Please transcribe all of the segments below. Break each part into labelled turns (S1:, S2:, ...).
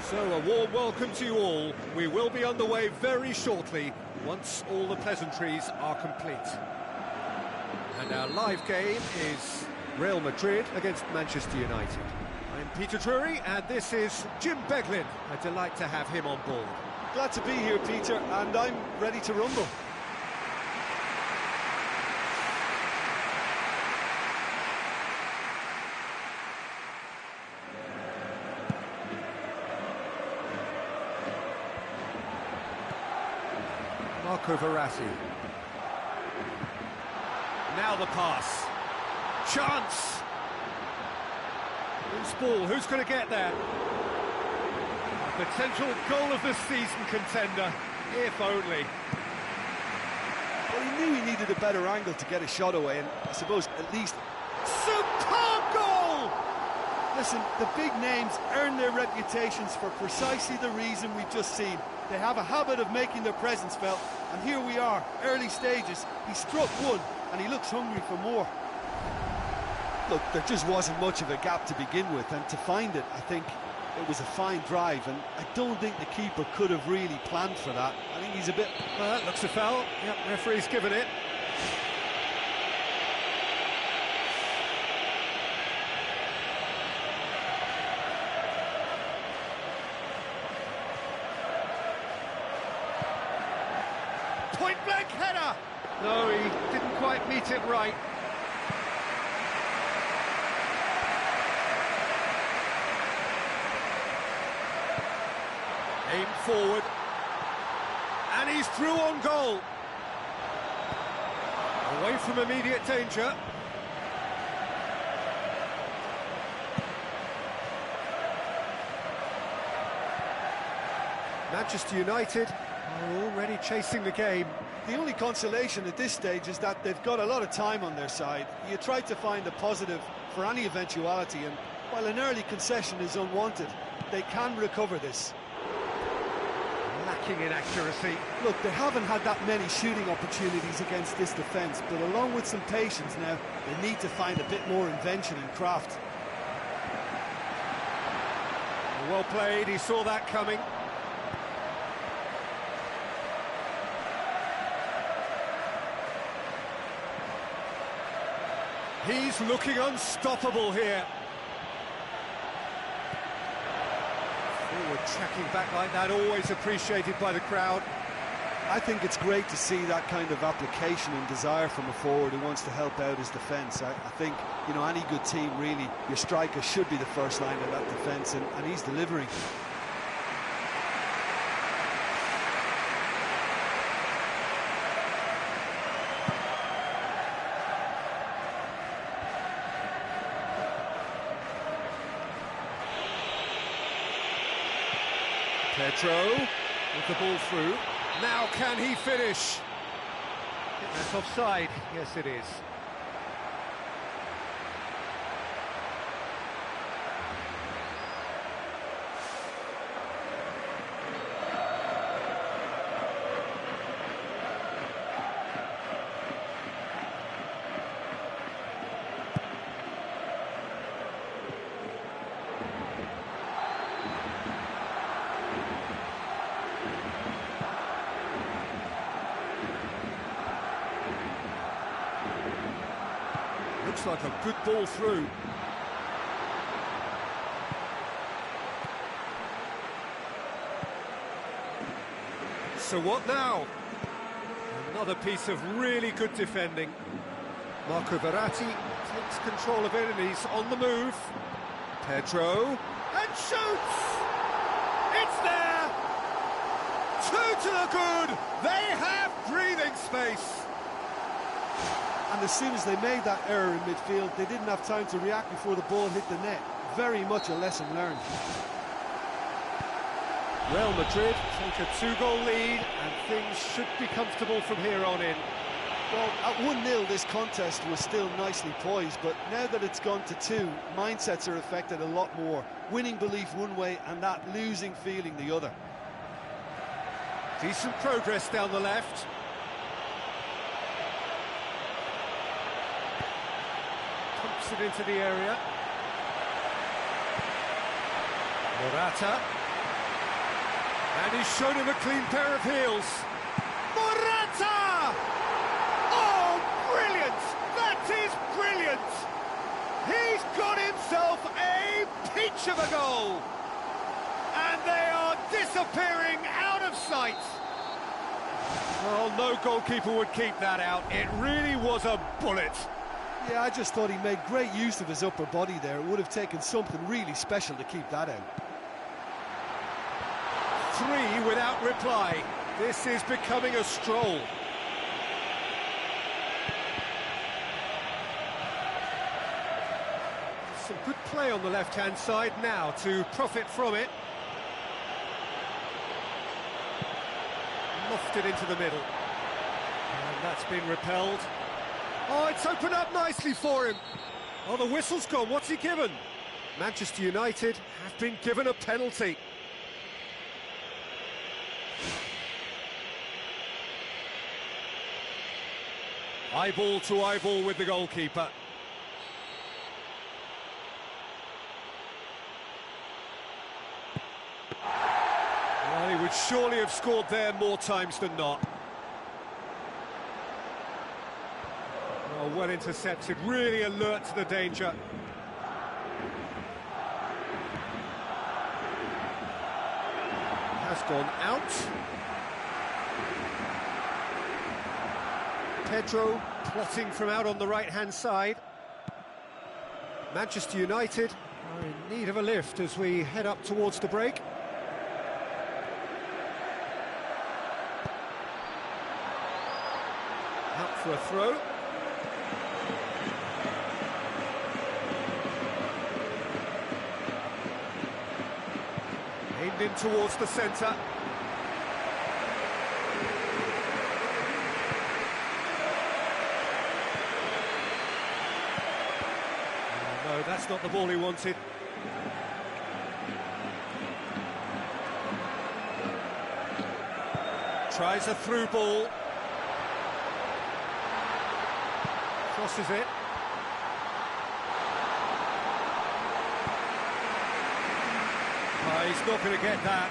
S1: So a warm welcome to you all. We will be underway very shortly, once all the pleasantries are complete. And our live game is Real Madrid against Manchester United. I'm Peter Drury, and this is Jim Beglin. A delight to have him on board.
S2: Glad to be here, Peter, and I'm ready to rumble.
S1: Marco Verratti. Now the pass. Chance! Loose ball, who's going to get there? A potential goal of the season contender, if only.
S2: Well, he knew he needed a better angle to get a shot away, and I suppose at least...
S1: Superb goal!
S2: Listen, the big names earn their reputations for precisely the reason we've just seen. They have a habit of making their presence felt, and here we are, early stages. He struck one, and he looks hungry for more. Look, there just wasn't much of a gap to begin with, and to find it, I think it was a fine drive, and I don't think the keeper could have really planned for that. I think he's a bit...
S1: Well, that looks a foul. Yep, referee's given it. Point-blank header! No, he didn't quite meet it right. Aimed forward. And he's through on goal. Away from immediate danger. Manchester United are already chasing the game.
S2: The only consolation at this stage is that they've got a lot of time on their side. You try to find a positive for any eventuality, and while an early concession is unwanted, they can recover this.
S1: Lacking in accuracy.
S2: Look, they haven't had that many shooting opportunities against this defence, but along with some patience now, they need to find a bit more invention and craft.
S1: Well played, he saw that coming. He's looking unstoppable here. Forward tracking back like that, always appreciated by the crowd.
S2: I think it's great to see that kind of application and desire from a forward who wants to help out his defence. I think, you know, any good team, really, your striker should be the first line of that defence, and he's delivering.
S1: Pedro with the ball through. Now can he finish? That's offside. Yes, it is. Looks like a good ball through. So what now? Another piece of really good defending. Marco Verratti takes control of it and he's on the move. Pedro, and shoots! It's there! Two to the good! They have breathing space!
S2: And as soon as they made that error in midfield, they didn't have time to react before the ball hit the net. Very much a lesson learned.
S1: Real Madrid take a two-goal lead, and things should be comfortable from here on in.
S2: Well, at 1-0, this contest was still nicely poised, but now that it's gone to 2, mindsets are affected a lot more. Winning belief one way, and that losing feeling the other.
S1: Decent progress down the left. Pumps it into the area. Morata. And he's shown him a clean pair of heels. Morata! Oh, brilliant! That is brilliant! He's got himself a peach of a goal! And they are disappearing out of sight. Well, no goalkeeper would keep that out. It really was a bullet.
S2: Yeah, I just thought he made great use of his upper body there. It would have taken something really special to keep that out.
S1: 3 without reply. This is becoming a stroll. Some good play on the left-hand side now to profit from it. Lofted into the middle. And that's been repelled. Oh, it's opened up nicely for him. Oh, the whistle's gone. What's he given? Manchester United have been given a penalty. Eyeball to eyeball with the goalkeeper. Well, he would surely have scored there more times than not. Oh, well intercepted, really alert to the danger. Has gone out. Pedro plotting from out on the right-hand side. Manchester United are in need of a lift as we head up towards the break. Out for a throw. Aimed in towards the centre. No, that's not the ball he wanted. Tries a through ball. Crosses it. He's not going to get that.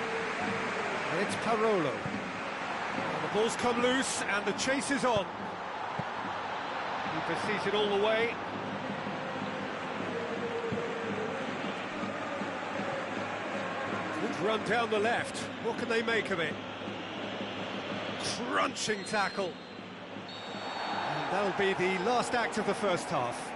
S1: And it's Parolo. And the ball's come loose and the chase is on. Keeper sees it all the way. Good run down the left. What can they make of it? Crunching tackle. And that'll be the last act of the first half.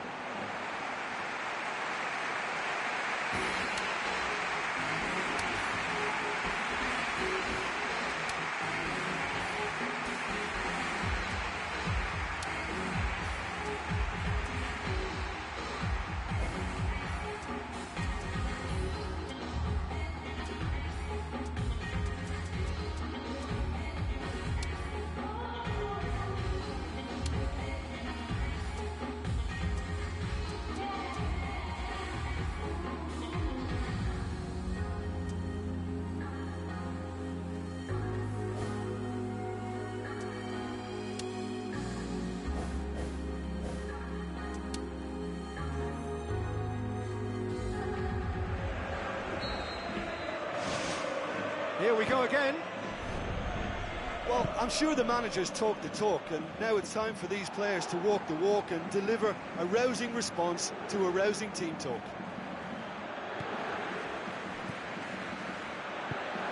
S1: Here we go again.
S2: Well, I'm sure the manager's talked the talk, and now it's time for these players to walk the walk and deliver a rousing response to a rousing team talk.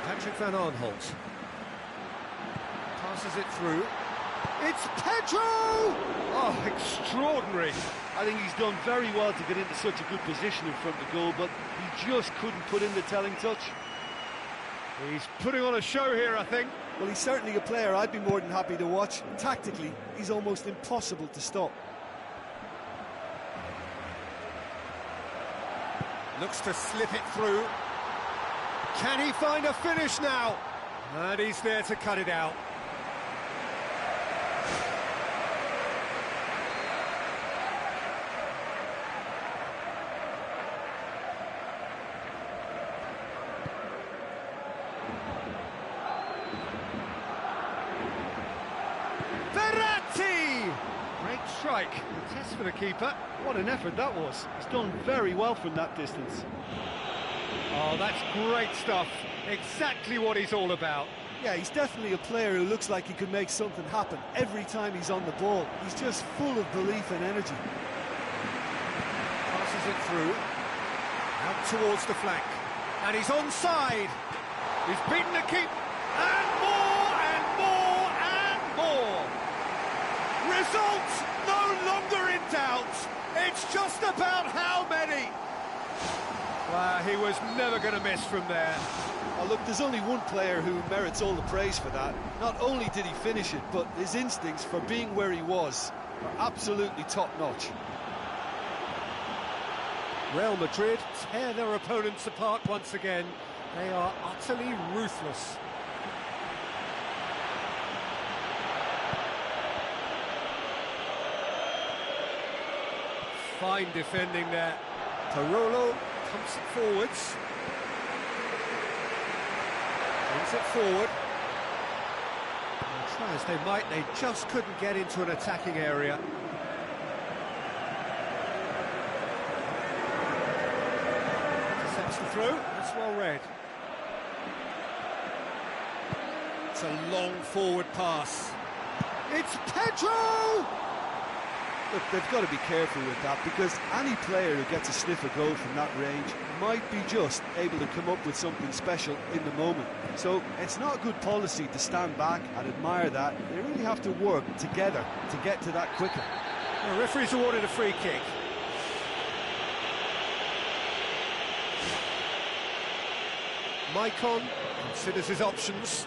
S1: Patrick van Aanholt passes it through. It's Pedro! Oh, extraordinary.
S2: I think he's done very well to get into such a good position in front of the goal, but he just couldn't put in the telling touch.
S1: He's putting on a show here, I think.
S2: Well, he's certainly a player I'd be more than happy to watch. Tactically, he's almost impossible to stop.
S1: Looks to slip it through. Can he find a finish now? And he's there to cut it out. Great strike. A test for the keeper.
S2: What an effort that was. He's done very well from that distance.
S1: Oh, that's great stuff. Exactly what he's all about.
S2: Yeah, he's definitely a player who looks like he could make something happen every time he's on the ball. He's just full of belief and energy.
S1: Passes it through. Out towards the flank. And he's onside. He's beaten the keeper. And more, and more, and more. Result no longer in doubt. It's just about how many. Well, he was never going to miss from there.
S2: Oh, look, there's only one player who merits all the praise for that. Not only did he finish it, but his instincts for being where he was are absolutely top-notch.
S1: Real Madrid tear their opponents apart once again. They are utterly ruthless. Fine defending there. Parolo pumps it forwards. Brings it forward. And try as they might, they just couldn't get into an attacking area. Intercepts the throw. That's well read. It's a long forward pass. It's Pedro!
S2: Look, they've got to be careful with that, because any player who gets a sniff of goal from that range might be just able to come up with something special in the moment. So it's not good policy to stand back and admire that. They really have to work together to get to that quicker.
S1: The referee's awarded a free kick. Maicon considers his options.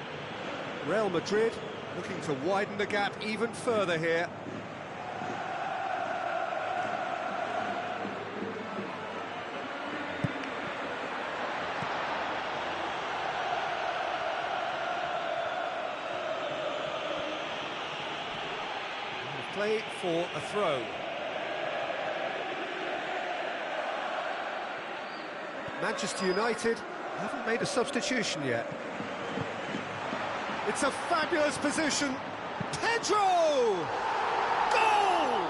S1: Real Madrid looking to widen the gap even further here. Play for a throw. Manchester United haven't made a substitution yet. It's a fabulous position. Pedro! Goal!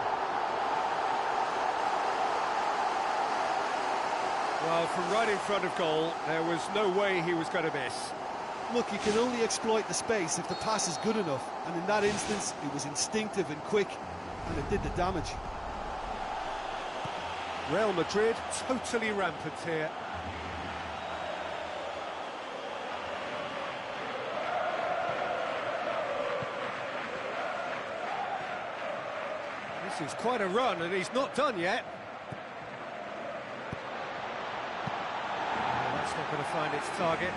S1: Well, from right in front of goal, there was no way he was going to miss.
S2: Look, you can only exploit the space if the pass is good enough, and in that instance, it was instinctive and quick, and it did the damage.
S1: Real Madrid totally rampant here. This is quite a run, and he's not done yet. Oh, that's not going to find its target.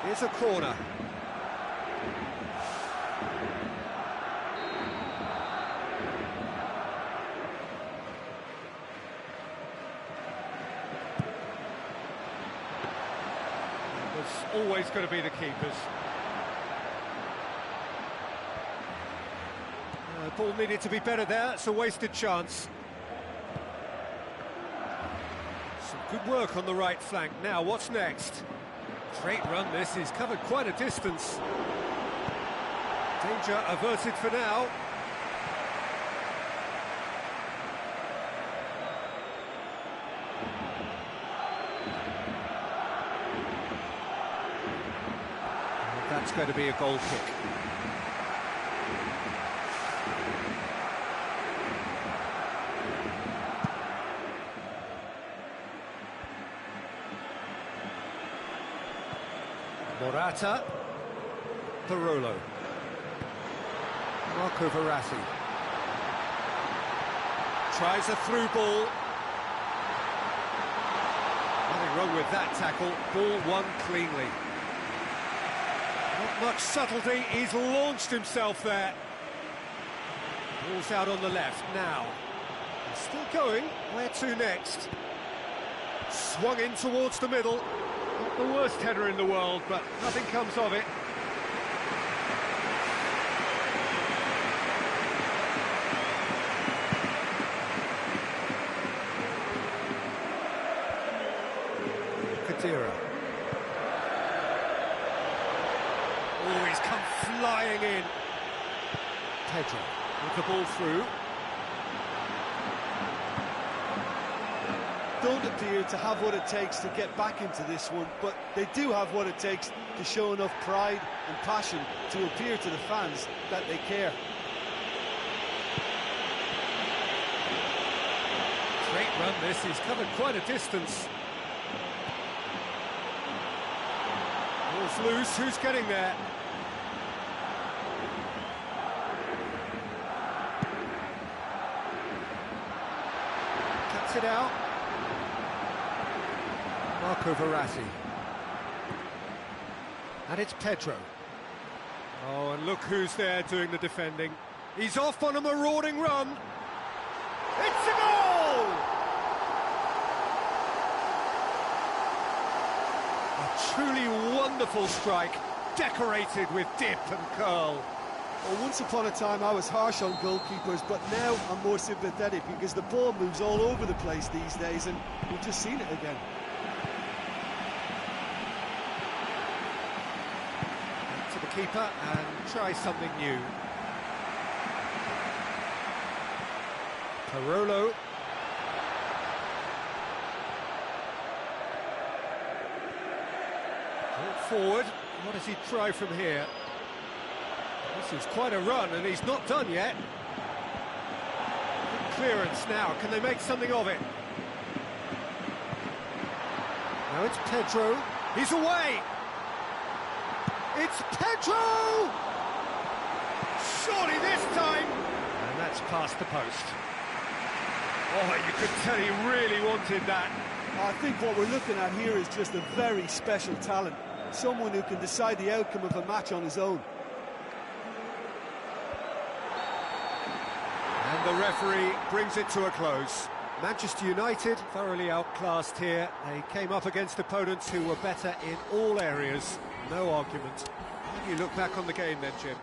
S1: Here's a corner. It's always going to be the keepers. Ball needed to be better there. It's a wasted chance. Some good work on the right flank. Now, what's next? Straight run this, he's covered quite a distance. Danger averted for now. And that's going to be a goal kick. Morata, Parolo, Marco Verratti, tries a through ball, nothing wrong with that tackle, ball won cleanly. Not much subtlety, he's launched himself there. Ball's out on the left now, he's still going, where to next? Swung in towards the middle. Not the worst header in the world, but nothing comes of it. Khedira. Oh, he's come flying in. Pedro with the ball through.
S2: don't appear to have what it takes to get back into this one, but they do have what it takes to show enough pride and passion to appear to the fans that they care.
S1: Great run this, he's covered quite a distance. Ball's loose, who's getting there? Cuts it out. Marco Verratti. And it's Pedro. Oh, and look who's there doing the defending. He's off on a marauding run. It's a goal! A truly wonderful strike, decorated with dip and curl.
S2: Well, once upon a time I was harsh on goalkeepers, but now I'm more sympathetic because the ball moves all over the place these days, and we've just seen it again.
S1: Back to the keeper and try something new. Parolo. Forward, what does he try from here? This is quite a run and he's not done yet. Good clearance now, can they make something of it? Now it's Pedro, he's away! It's Pedro! Surely this time! And that's past the post. Oh, you could tell he really wanted that.
S2: I think what we're looking at here is just a very special talent. Someone who can decide the outcome of a match on his own.
S1: And the referee brings it to a close. Manchester United thoroughly outclassed here. They came up against opponents who were better in all areas. No argument. How do you look back on the game then, Jim?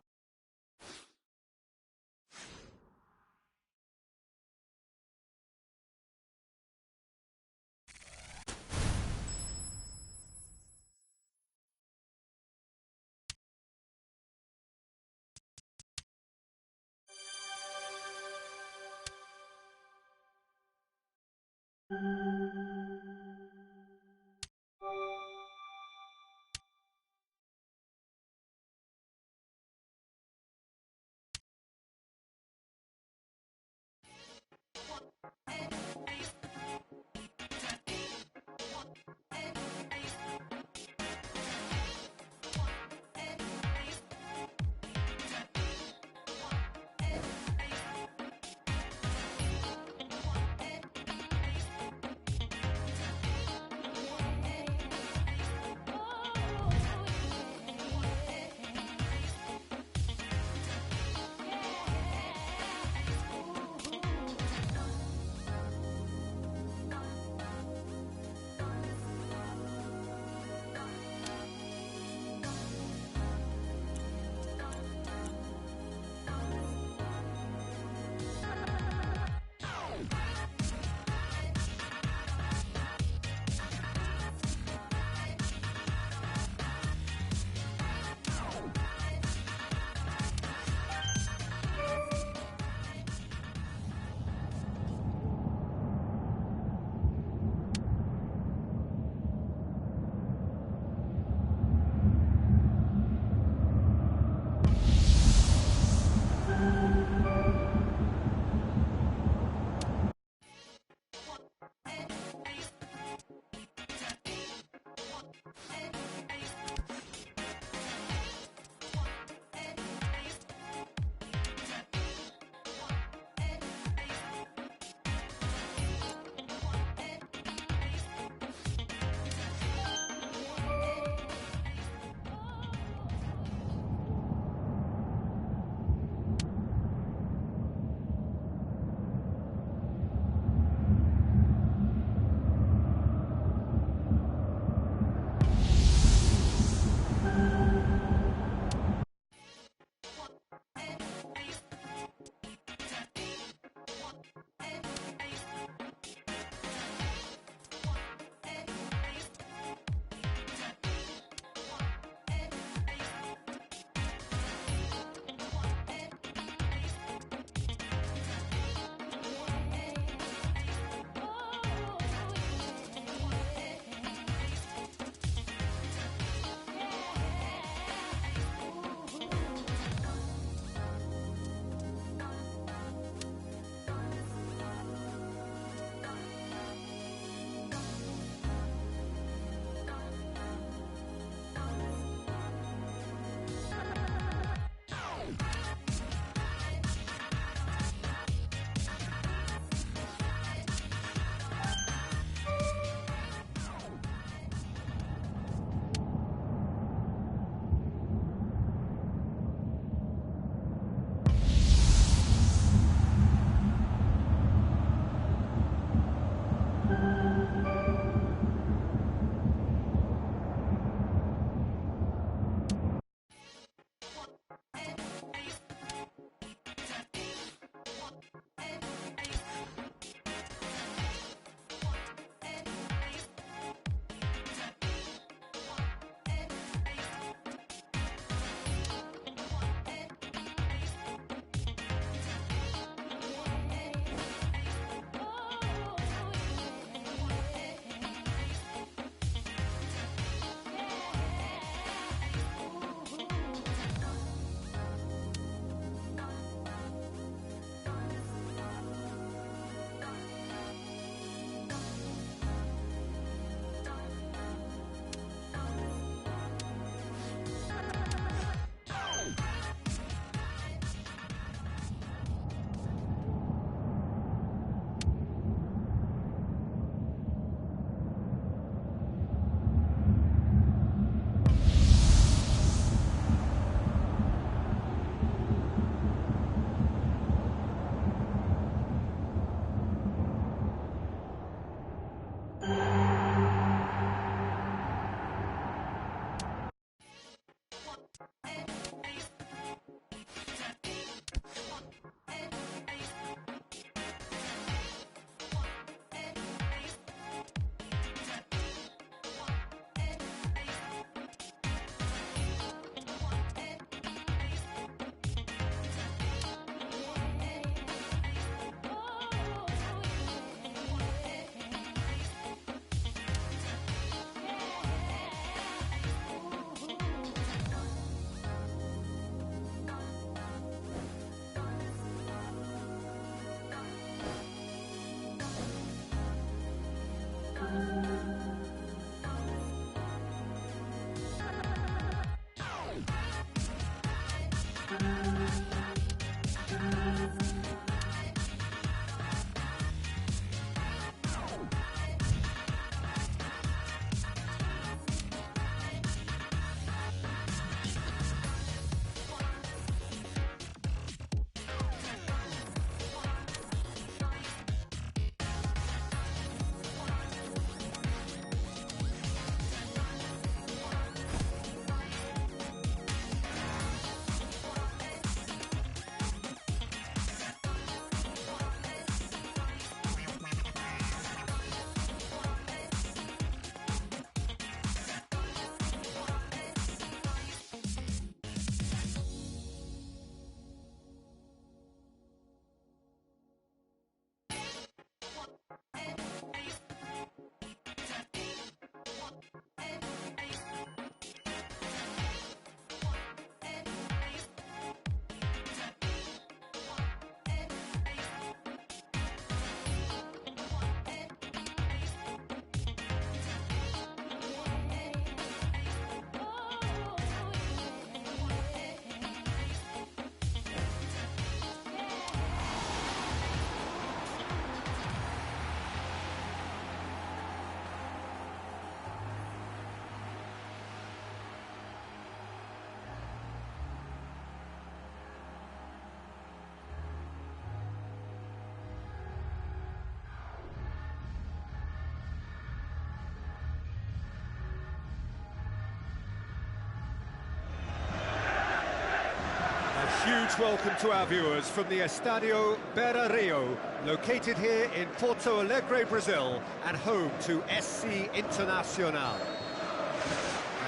S1: huge welcome to our viewers from the Estadio Beira Rio, located here in Porto Alegre, Brazil, and home to SC Internacional.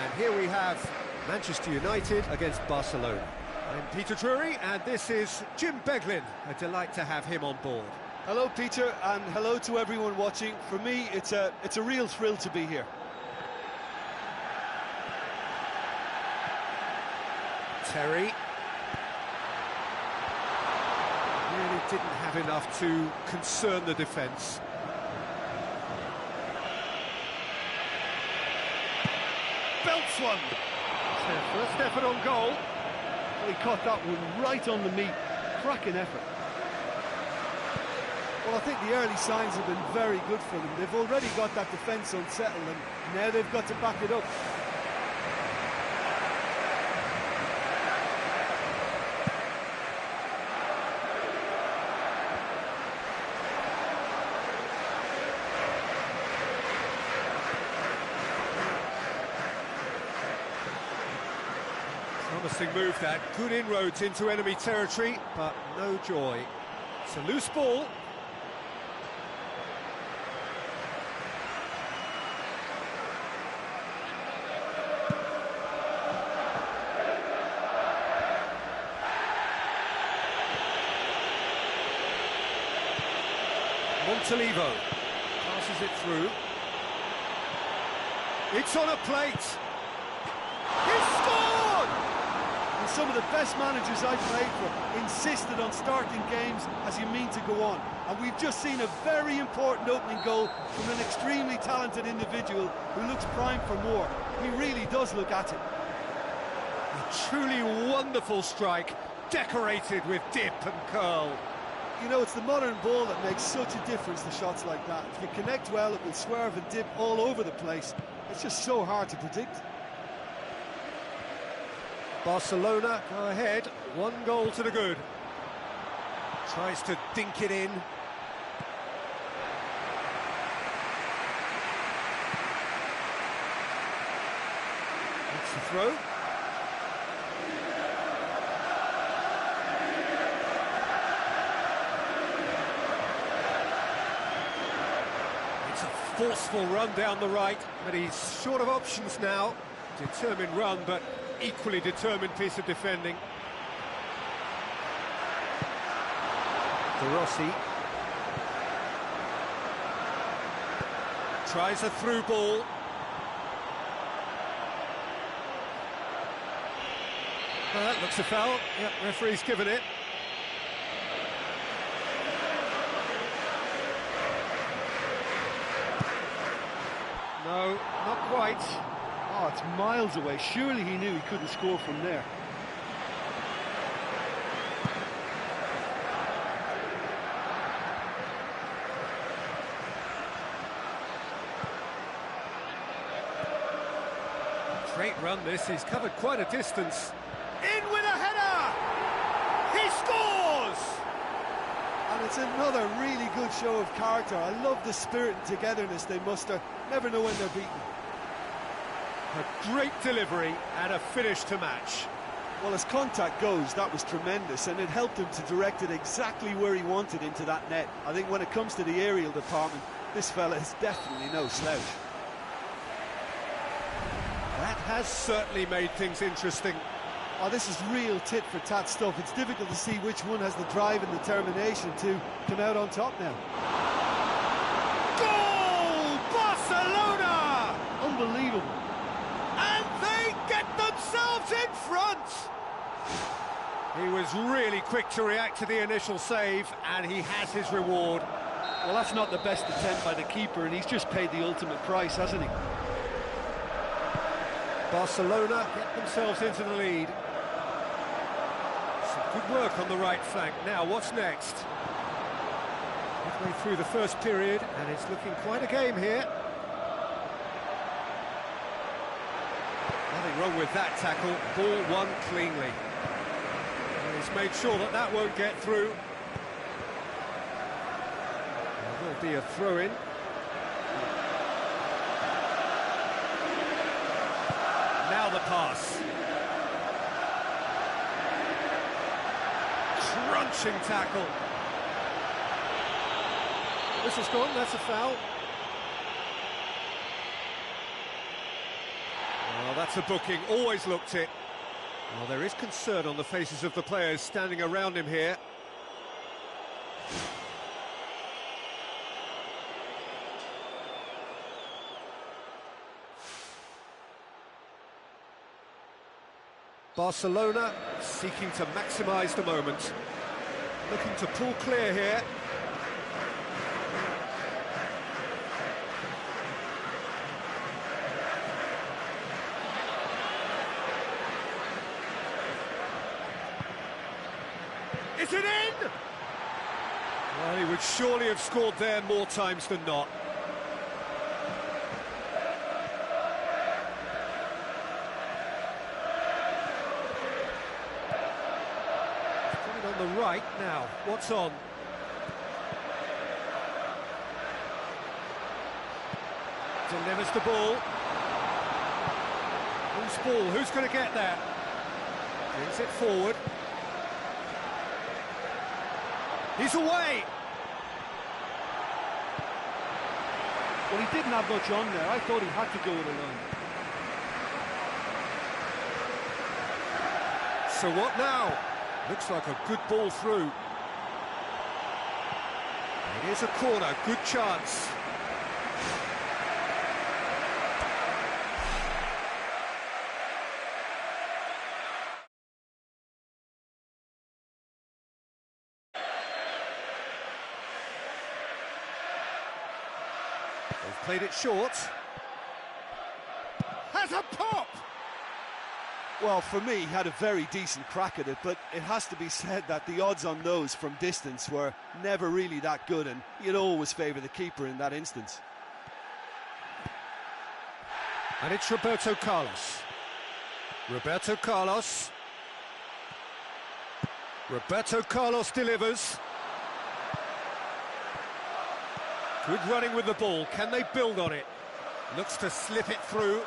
S1: And here we have Manchester United against Barcelona. I'm Peter Drury, and this is Jim Beglin. A delight to have him on board.
S2: Hello, Peter, and hello to everyone watching. For me, it's a real thrill to be here.
S1: Terry. Really didn't have enough to concern the defence.
S2: Belts one!
S1: First effort on goal.
S2: Well, he caught that one right on the meat. Cracking effort. Well, I think the early signs have been very good for them. They've already got that defence unsettled, and now they've got to back it up.
S1: Promising move that, good inroads into enemy territory, but no joy. It's a loose ball. Montalivo passes it through. It's on a plate. He scored!
S2: And some of the best managers I've played for insisted on starting games as you mean to go on. And we've just seen a very important opening goal from an extremely talented individual who looks primed for more. He really does look at it.
S1: A truly wonderful strike, decorated with dip and curl.
S2: You know, it's the modern ball that makes such a difference to shots like that. If you connect well, it will swerve and dip all over the place. It's just so hard to predict.
S1: Barcelona go ahead, 1 goal to the good. Tries to dink it in. That's the throw. It's a forceful run down the right, but he's short of options now. Determined run, but equally determined piece of defending. De Rossi tries a through ball. Well, that looks a foul. Yep, referee's given it. No, not quite.
S2: Oh, it's miles away. Surely he knew he couldn't score from there.
S1: Great run this, he's covered quite a distance. In with a header! He scores!
S2: And it's another really good show of character. I love the spirit and togetherness they muster. Never know when they're beaten.
S1: A great delivery and a finish to match.
S2: Well, as contact goes, that was tremendous, and it helped him to direct it exactly where he wanted into that net. I think when it comes to the aerial department, this fella is definitely no slouch.
S1: That has certainly made things interesting.
S2: Oh, this is real tit-for-tat stuff. It's difficult to see which one has the drive and determination to come out on top now.
S1: Goal! Barcelona!
S2: Unbelievable.
S1: And they get themselves in front! He was really quick to react to the initial save, and he has his reward.
S2: Well, that's not the best attempt by the keeper, and he's just paid the ultimate price, hasn't he?
S1: Barcelona get themselves into the lead. Some good work on the right flank. Now, what's next? Midway through the first period, and it's looking quite a game here. Nothing wrong with that tackle. Ball won cleanly. And he's made sure that that won't get through. There will be a throw-in. Now the pass. crunching tackle. Whistle's gone, that's a foul. Oh, that's a booking, always looked it. Well, there is concern on the faces of the players standing around him here. Barcelona seeking to maximise the moment. Looking to pull clear here. Is it in? Well, he would surely have scored there more times than not. Coming on the right now. What's on? Delivers the ball. Whose ball? Who's going to get there? Brings it forward. He's away!
S2: Well, he didn't have much on there. I thought he had to go it alone.
S1: So what now? Looks like a good ball through. It is a corner, good chance. They've played it short. Has a pop!
S2: Well, for me, he had a very decent crack at it, but it has to be said that the odds on those from distance were never really that good, and you'd always favour the keeper in that instance.
S1: And it's Roberto Carlos. Roberto Carlos. Roberto Carlos delivers. Good running with the ball. Can they build on it? Looks to slip it through.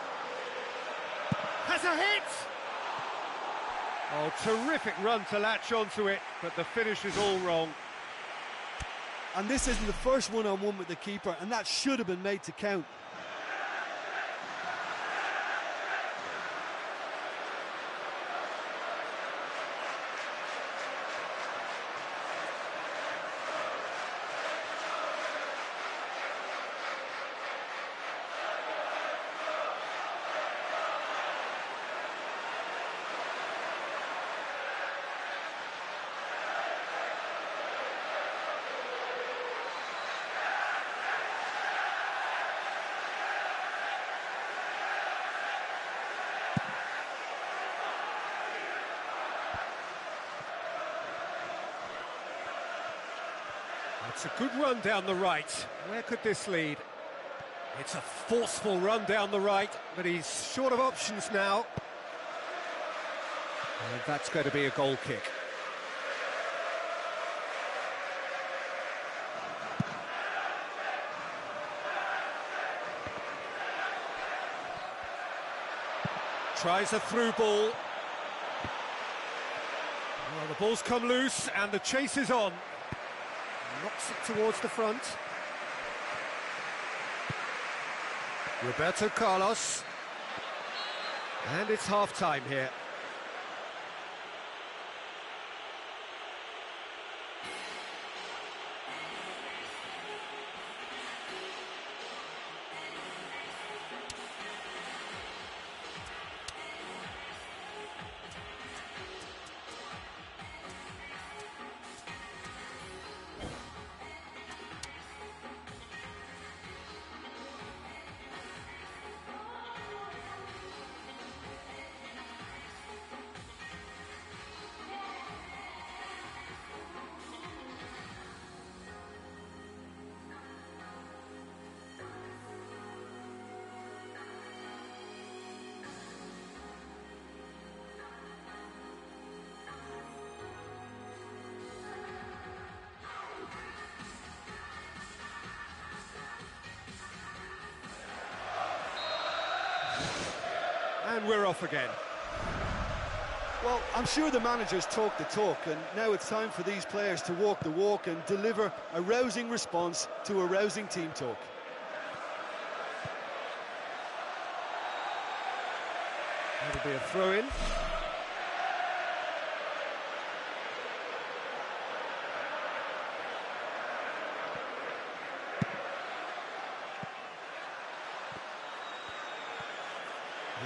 S1: Has a hit! Oh, terrific run to latch onto it, but the finish is all wrong.
S2: And this isn't the first one-on-one with the keeper, and that should have been made to count.
S1: It's a good run down the right. Where could this lead? It's a forceful run down the right, but he's short of options now. And that's going to be a goal kick. Tries a through ball. Well, the ball's come loose and the chase is on. Knocks it towards the front. Roberto Carlos. And it's half-time here. And we're off again.
S2: Well, I'm sure the managers talk the talk, and now it's time for these players to walk the walk and deliver a rousing response to a rousing team talk.
S1: That'll be a throw-in.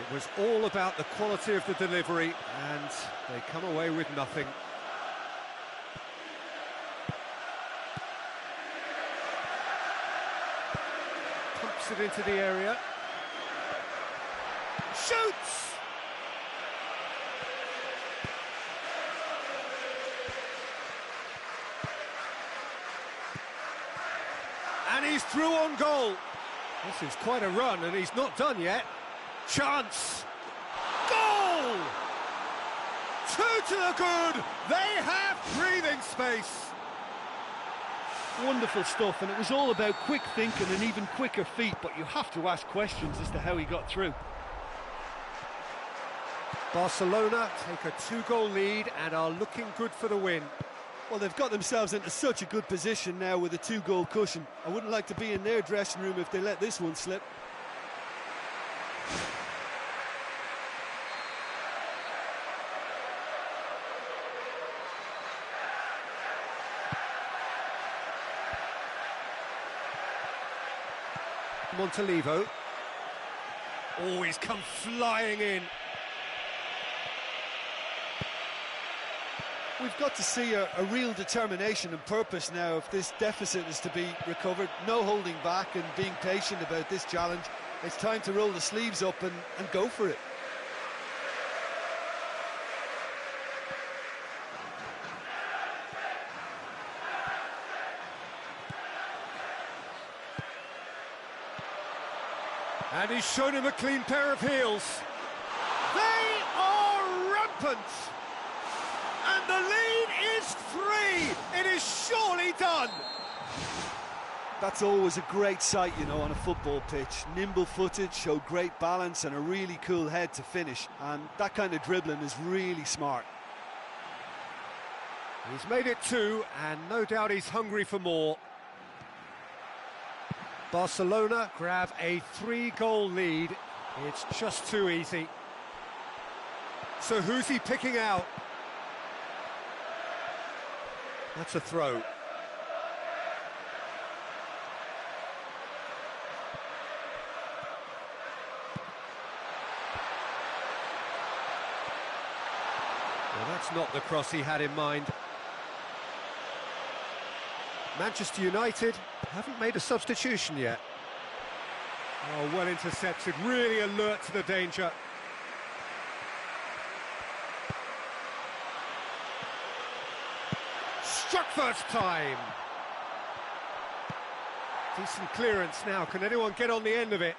S1: It was all about the quality of the delivery, and they come away with nothing. Pumps it into the area. Shoots! And he's through on goal. This is quite a run, and he's not done yet. Chance! Goal! 2 to the good! They have breathing space!
S2: Wonderful stuff, and it was all about quick thinking and even quicker feet, but you have to ask questions as to how he got through.
S1: Barcelona take a 2-goal lead and are looking good for the win.
S2: Well, they've got themselves into such a good position now with a 2-goal cushion. I wouldn't like to be in their dressing room if they let this one slip.
S1: Montalivo. Oh, he's come flying in.
S2: We've got to see a real determination and purpose now if this deficit is to be recovered. No holding back and being patient about this challenge. It's time to roll the sleeves up and go for it.
S1: And he's shown him a clean pair of heels. They are rampant! And the lead is 3! It is surely done!
S2: That's always a great sight, you know, on a football pitch. Nimble-footed, showed great balance and a really cool head to finish. And that kind of dribbling is really smart.
S1: He's made it 2, and no doubt he's hungry for more. Barcelona grab a 3-goal lead. It's just too easy. So who's he picking out? That's a throw. Well, that's not the cross he had in mind. Manchester United haven't made a substitution yet. Oh, well intercepted, really alert to the danger. Struck first time. Decent clearance now, can anyone get on the end of it?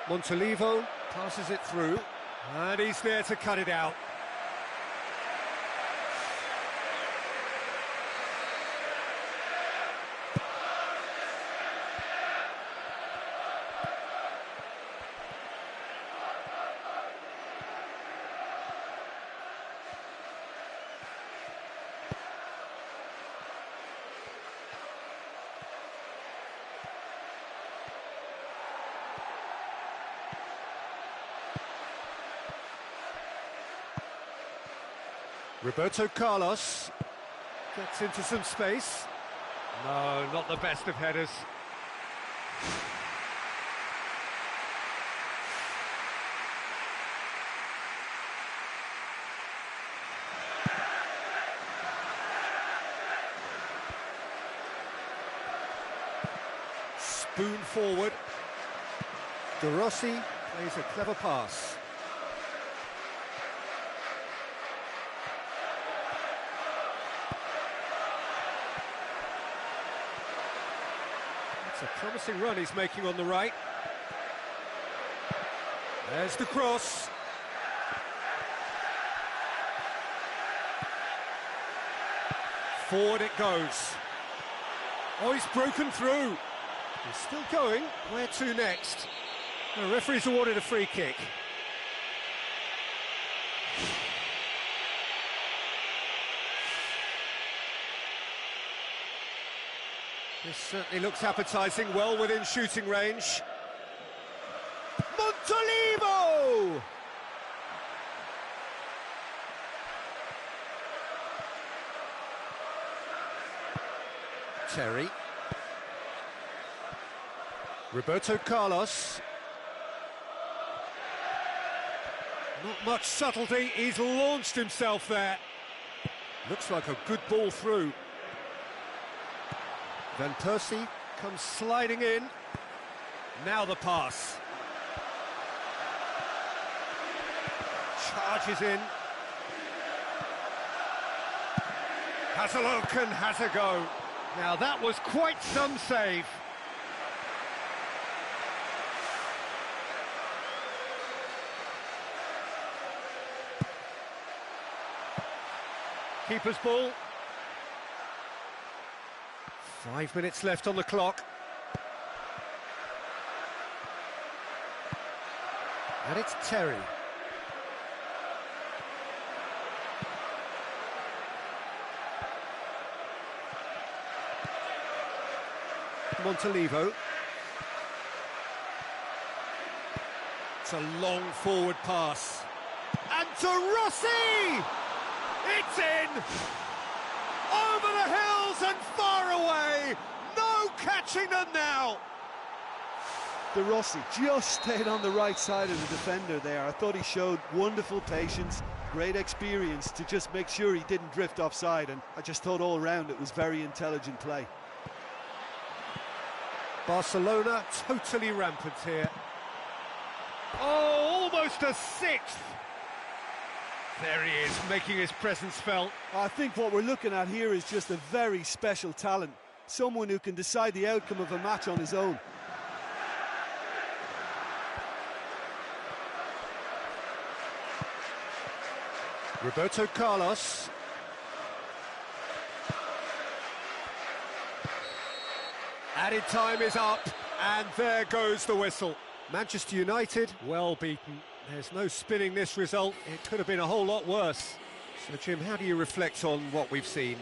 S1: Montalivo passes it through, and he's there to cut it out. Roberto Carlos gets into some space. No, not the best of headers. Spoon forward. De Rossi plays a clever pass. It's a promising run he's making on the right. There's the cross. Forward it goes. Oh, he's broken through. He's still going. Where to next? The referee's awarded a free kick. This certainly looks appetising, well within shooting range. Montolivo! Terry. Roberto Carlos. Not much subtlety, he's launched himself there. Looks like a good ball through. Van Persie comes sliding in. Now the pass. Charges in. Has a look and has a go. Now that was quite some save. Keeper's ball. 5 minutes left on the clock. And it's Terry. Montolivo. It's a long forward pass. And to Rossi! It's in! Over the hills and far away! No catching them now!
S2: De Rossi just stayed on the right side of the defender there. I thought he showed wonderful patience, great experience to just make sure he didn't drift offside, and I just thought all round it was very intelligent play.
S1: Barcelona totally rampant here. Oh, almost a sixth! There he is, making his presence felt.
S2: I think what we're looking at here is just a very special talent. Someone who can decide the outcome of a match on his own.
S1: Roberto Carlos. Added time is up, and there goes the whistle. Manchester United, well beaten. There's no spinning this result. It could have been a whole lot worse. So, Jim, how do you reflect on what we've seen?